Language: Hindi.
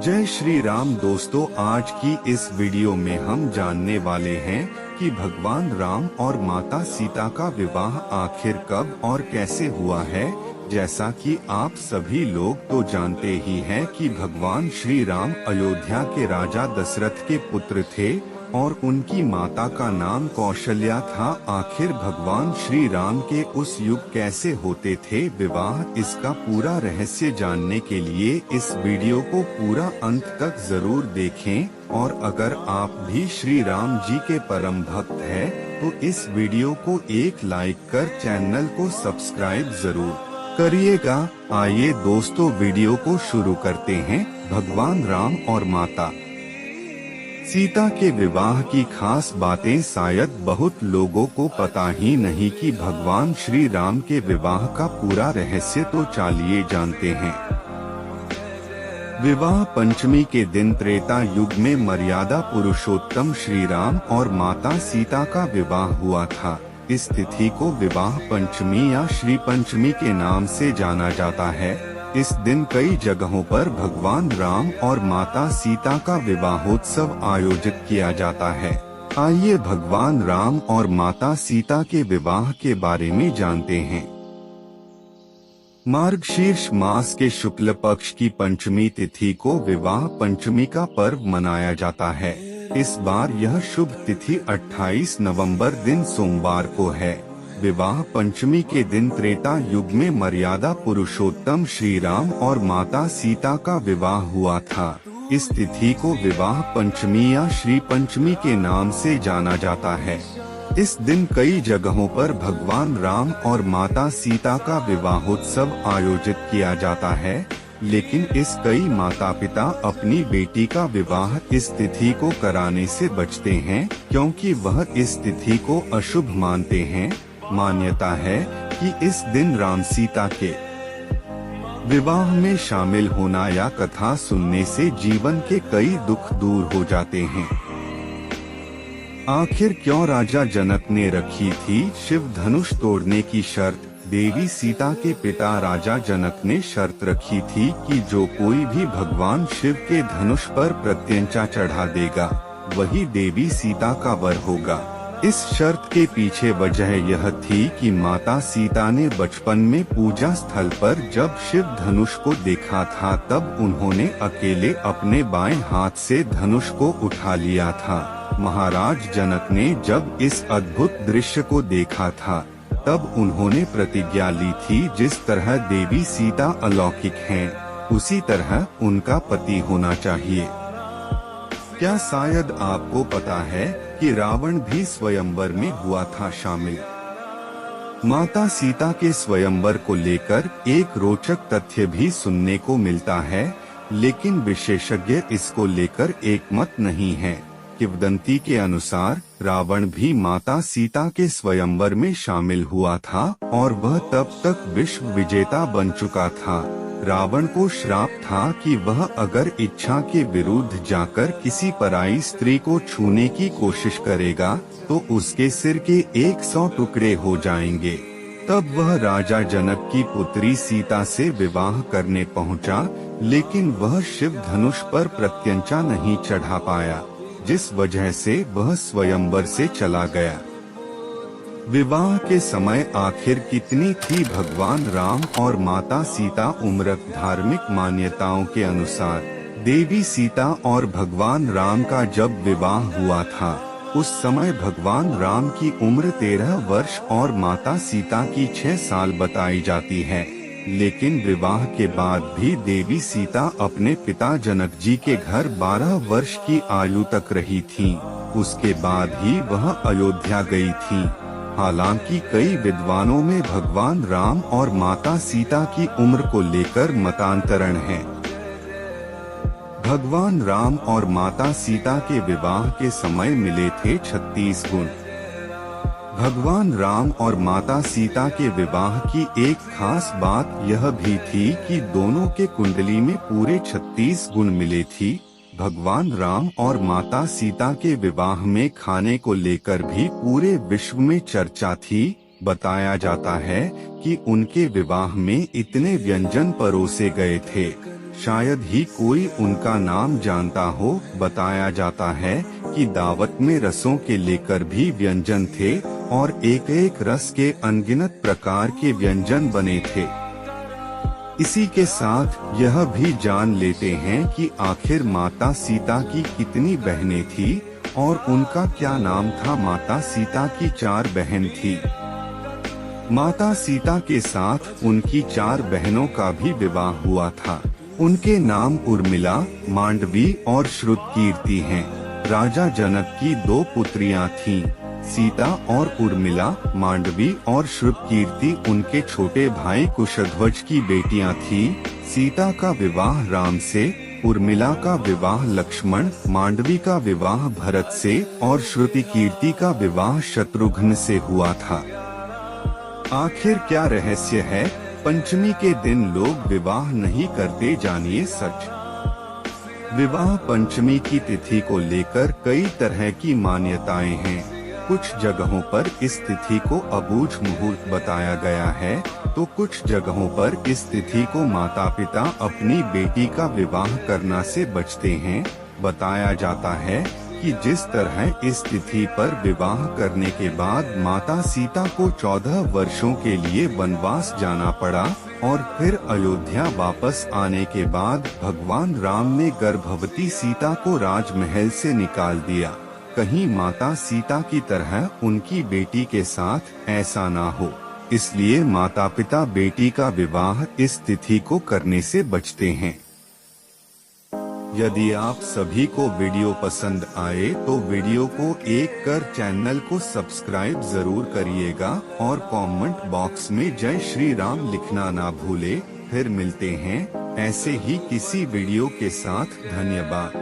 जय श्री राम दोस्तों, आज की इस वीडियो में हम जानने वाले हैं कि भगवान राम और माता सीता का विवाह आखिर कब और कैसे हुआ है। जैसा कि आप सभी लोग तो जानते ही हैं कि भगवान श्री राम अयोध्या के राजा दशरथ के पुत्र थे और उनकी माता का नाम कौशल्या था। आखिर भगवान श्री राम के उस युग कैसे होते थे विवाह, इसका पूरा रहस्य जानने के लिए इस वीडियो को पूरा अंत तक जरूर देखें। और अगर आप भी श्री राम जी के परम भक्त हैं, तो इस वीडियो को एक लाइक कर चैनल को सब्सक्राइब जरूर करिएगा। आइए दोस्तों, वीडियो को शुरू करते हैं। भगवान राम और माता सीता के विवाह की खास बातें शायद बहुत लोगों को पता ही नहीं कि भगवान श्री राम के विवाह का पूरा रहस्य तो चलिए जानते हैं। विवाह पंचमी के दिन त्रेता युग में मर्यादा पुरुषोत्तम श्री राम और माता सीता का विवाह हुआ था। इस तिथि को विवाह पंचमी या श्री पंचमी के नाम से जाना जाता है। इस दिन कई जगहों पर भगवान राम और माता सीता का विवाहोत्सव आयोजित किया जाता है। आइए भगवान राम और माता सीता के विवाह के बारे में जानते हैं। मार्गशीर्ष मास के शुक्ल पक्ष की पंचमी तिथि को विवाह पंचमी का पर्व मनाया जाता है। इस बार यह शुभ तिथि 28 नवंबर दिन सोमवार को है। विवाह पंचमी के दिन त्रेता युग में मर्यादा पुरुषोत्तम श्री राम और माता सीता का विवाह हुआ था। इस तिथि को विवाह पंचमी या श्री पंचमी के नाम से जाना जाता है। इस दिन कई जगहों पर भगवान राम और माता सीता का विवाहोत्सव आयोजित किया जाता है, लेकिन इस कई माता पिता अपनी बेटी का विवाह इस तिथि को कराने से बचते हैं, क्योंकि वह इस तिथि को अशुभ मानते हैं। मान्यता है कि इस दिन राम सीता के विवाह में शामिल होना या कथा सुनने से जीवन के कई दुख दूर हो जाते हैं। आखिर क्यों राजा जनक ने रखी थी शिव धनुष तोड़ने की शर्त? देवी सीता के पिता राजा जनक ने शर्त रखी थी कि जो कोई भी भगवान शिव के धनुष पर प्रत्यंचा चढ़ा देगा, वही देवी सीता का वर होगा। इस शर्त के पीछे वजह यह थी कि माता सीता ने बचपन में पूजा स्थल पर जब शिव धनुष को देखा था, तब उन्होंने अकेले अपने बाएं हाथ से धनुष को उठा लिया था। महाराज जनक ने जब इस अद्भुत दृश्य को देखा था, तब उन्होंने प्रतिज्ञा ली थी, जिस तरह देवी सीता अलौकिक हैं, उसी तरह उनका पति होना चाहिए। क्या शायद आपको पता है कि रावण भी स्वयंवर में हुआ था शामिल? माता सीता के स्वयंवर को लेकर एक रोचक तथ्य भी सुनने को मिलता है, लेकिन विशेषज्ञ इसको लेकर एकमत नहीं है। किंवदंती के अनुसार रावण भी माता सीता के स्वयंवर में शामिल हुआ था और वह तब तक विश्व विजेता बन चुका था। रावण को श्राप था कि वह अगर इच्छा के विरुद्ध जाकर किसी पराई स्त्री को छूने की कोशिश करेगा, तो उसके सिर के 100 टुकड़े हो जाएंगे। तब वह राजा जनक की पुत्री सीता से विवाह करने पहुंचा, लेकिन वह शिव धनुष पर प्रत्यंचा नहीं चढ़ा पाया, जिस वजह से वह स्वयंवर से चला गया। विवाह के समय आखिर कितनी थी भगवान राम और माता सीता उम्र? धार्मिक मान्यताओं के अनुसार देवी सीता और भगवान राम का जब विवाह हुआ था, उस समय भगवान राम की उम्र 13 वर्ष और माता सीता की 6 साल बताई जाती है। लेकिन विवाह के बाद भी देवी सीता अपने पिता जनक जी के घर 12 वर्ष की आयु तक रही थीं। उसके बाद ही वह अयोध्या गई थीं। हालांकि कई विद्वानों में भगवान राम और माता सीता की उम्र को लेकर मतांतरण है। भगवान राम और माता सीता के विवाह के समय मिले थे 36 गुण। भगवान राम और माता सीता के विवाह की एक खास बात यह भी थी कि दोनों के कुंडली में पूरे 36 गुण मिले थी। भगवान राम और माता सीता के विवाह में खाने को लेकर भी पूरे विश्व में चर्चा थी। बताया जाता है कि उनके विवाह में इतने व्यंजन परोसे गए थे, शायद ही कोई उनका नाम जानता हो। बताया जाता है कि दावत में रसों के लेकर भी व्यंजन थे और एक एक रस के अनगिनत प्रकार के व्यंजन बने थे। इसी के साथ यह भी जान लेते हैं कि आखिर माता सीता की कितनी बहनें थी और उनका क्या नाम था। माता सीता की 4 बहन थी। माता सीता के साथ उनकी 4 बहनों का भी विवाह हुआ था। उनके नाम उर्मिला, मांडवी और श्रुतकीर्ति हैं। राजा जनक की 2 पुत्रियां थीं, सीता और उर्मिला। मांडवी और श्रुतकीर्ति उनके छोटे भाई कुशध्वज की बेटियां थीं। सीता का विवाह राम से, उर्मिला का विवाह लक्ष्मण, मांडवी का विवाह भरत से और श्रुतकीर्ति का विवाह शत्रुघ्न से हुआ था। आखिर क्या रहस्य है? पंचमी के दिन लोग विवाह नहीं करते, जानिए सच। विवाह पंचमी की तिथि को लेकर कई तरह की मान्यताएं हैं। कुछ जगहों पर इस तिथि को अबूझ मुहूर्त बताया गया है, तो कुछ जगहों पर इस तिथि को माता पिता अपनी बेटी का विवाह करना से बचते हैं। बताया जाता है कि जिस तरह इस तिथि पर विवाह करने के बाद माता सीता को 14 वर्षों के लिए वनवास जाना पड़ा और फिर अयोध्या वापस आने के बाद भगवान राम ने गर्भवती सीता को राजमहल से निकाल दिया, कहीं माता सीता की तरह उनकी बेटी के साथ ऐसा ना हो। इसलिए माता पिता बेटी का विवाह इस तिथि को करने से बचते हैं। यदि आप सभी को वीडियो पसंद आए तो वीडियो को एक कर चैनल को सब्सक्राइब जरूर करिएगा और कमेंट बॉक्स में जय श्री राम लिखना ना भूले। फिर मिलते हैं ऐसे ही किसी वीडियो के साथ। धन्यवाद।